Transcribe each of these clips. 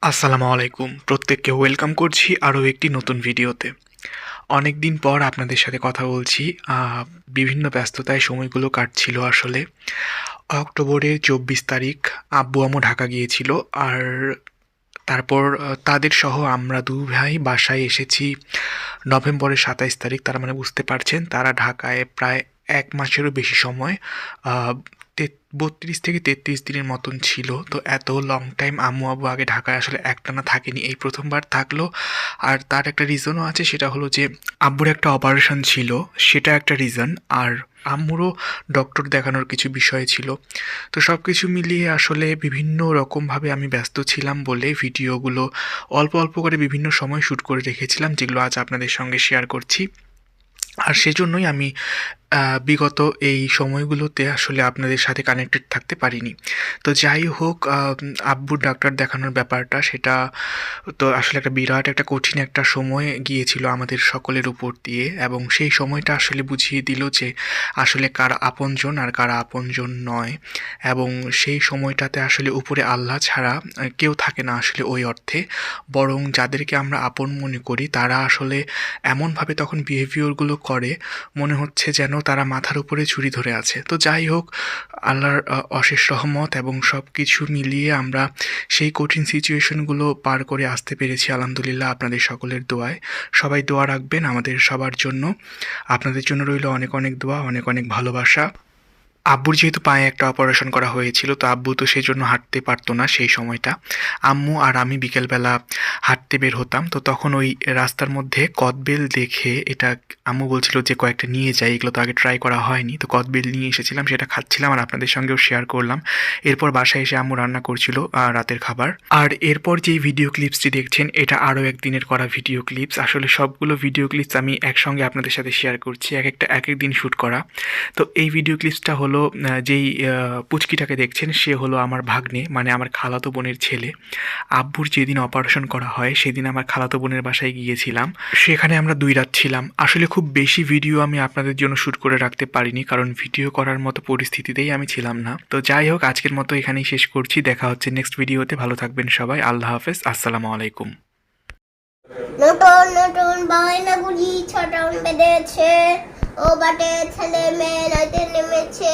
আসসালামু আলাইকুম। প্রত্যেককে ওয়েলকাম করছি আরও একটি নতুন ভিডিওতে। অনেক দিন পর আপনাদের সাথে কথা বলছি। বিভিন্ন ব্যস্ততায় সময়গুলো কাটছিল আসলে। অক্টোবরের ২৪ তারিখ আব্বু-আম্মু ঢাকা গিয়েছিল। আর তারপর তাদের সহ আমরা ২ ভাই বাসায় এসেছি নভেম্বরের ২৭ তারিখ। তার মানে বুঝতে পারছেন তারা ঢাকায় প্রায় ১ মাসেরও বেশি সময় আ ৩২ থেকে ৩৩ দিনের মতন ছিল। তো এত লং টাইম আম্মু-আব্বু আগে ঢাকায় আসলে একটানা থাকেনি। এই ১ম বার থাকলো। আর তার একটা রিজনও আছে, সেটা হলো যে আব্বুর একটা অপারেশন ছিল, সেটা একটা রিজন। আর আম্মুরও ডক্টর দেখানোর কিছু বিষয় ছিল। তো সব কিছু মিলিয়ে আসলে বিভিন্ন রকমভাবে আমি ব্যস্ত ছিলাম বলে ভিডিওগুলো অল্প, অল্প করে বিভিন্ন সময় শ্যুট করে রেখেছিলাম, যেগুলো আজ আপনাদের সঙ্গে শেয়ার করছি। আর সেজন্যই আমি বিগত এই সময়গুলোতে আসলে আপনাদের সাথে কানেক্টেড থাকতে পারিনি। তো যাই হোক, আব্বুর ডাক্তার দেখানোর ব্যাপারটা সেটা তো আসলে একটা বিরাট একটা কঠিন একটা সময় গিয়েছিল আমাদের সকলের উপর দিয়ে, এবং সেই সময়টা আসলে বুঝিয়ে দিল যে আসলে কারা আপনজন আর কারা আপনজন নয়। এবং সেই সময়টাতে আসলে উপরে আল্লাহ ছাড়া কেউ থাকে না আসলে ওই অর্থে। বরং যাদেরকে আমরা আপন মনে করি তারা আসলে এমনভাবে তখন বিহেভিয়ারগুলো করে, মনে হচ্ছে যেন তারা মাথার উপরে ছুরি ধরে আছে। তো যাই হোক, আল্লাহর অশেষ রহমত এবং সব কিছু মিলিয়ে আমরা সেই কঠিন সিচুয়েশনগুলো পার করে আসতে পেরেছি আলহামদুলিল্লাহ, আপনাদের সকলের দোয়ায়। সবাই দোয়া রাখবেন আমাদের সবার জন্য। আপনাদের জন্য রইল অনেক অনেক দোয়া, অনেক অনেক ভালোবাসা। আব্বুর যেহেতু পায়ে একটা অপারেশন করা হয়েছিল, তো আব্বু তো সেই জন্য হাঁটতে পারতো না সেই সময়টা। আম্মু আর আমি বিকেলবেলা হাঁটতে বের হতাম। তো তখন ওই রাস্তার মধ্যে কদবেল দেখে, এটা আম্মু বলছিল যে কয়েকটা নিয়ে যাই, এগুলো তো আগে ট্রাই করা হয়নি। তো কদবেল নিয়ে এসেছিলাম, সেটা খাচ্ছিলাম আর আপনাদের সঙ্গেও শেয়ার করলাম। এরপর বাসায় এসে আম্মু রান্না করছিল রাতের খাবার। আর এরপর যেই ভিডিও ক্লিপসটি দেখছেন, এটা আরও একদিনের করা ভিডিও ক্লিপস। আসলে সবগুলো ভিডিও ক্লিপস আমি একসঙ্গে আপনাদের সাথে শেয়ার করছি, এক একটা এক এক দিন শ্যুট করা। তো এই ভিডিও ক্লিপসটা হলো, যেই পুচকিটাকে দেখছেন সে হলো আমার ভাগ্নে, মানে আমার খালাতো বোনের ছেলে। আব্বুর যেদিন অপারেশন করা হয় সেদিন আমার খালাতো বোনের বাসায় গিয়েছিলাম। সেখানে আমরা ২ রাত ছিলাম। আসলে খুব বেশি ভিডিও আমি আপনাদের জন্য শ্যুট করে রাখতে পারিনি, কারণ ভিডিও করার মতো পরিস্থিতিতেই আমি ছিলাম না। তো যাই হোক, আজকের মতো এখানেই শেষ করছি। দেখা হচ্ছে নেক্সট ভিডিওতে। ভালো থাকবেন সবাই। আল্লাহ হাফেজ। আসসালামু আলাইকুম। নতুন নতুন বায়নাগুলি ছটান বেঁধেছে, ও বাটে ছেলে মেয়ে নদীতে নেমেছে,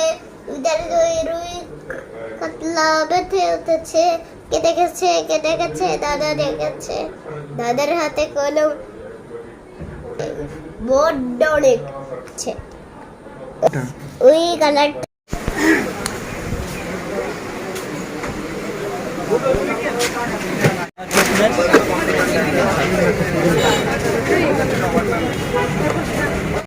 উদার রুই রুই কাতলা বেঁধে উঠেছে। কেটে গেছে দাদা দেখেছে, দাদার হাতে কলম বড্ড অনেক আছে। ওই কালারটা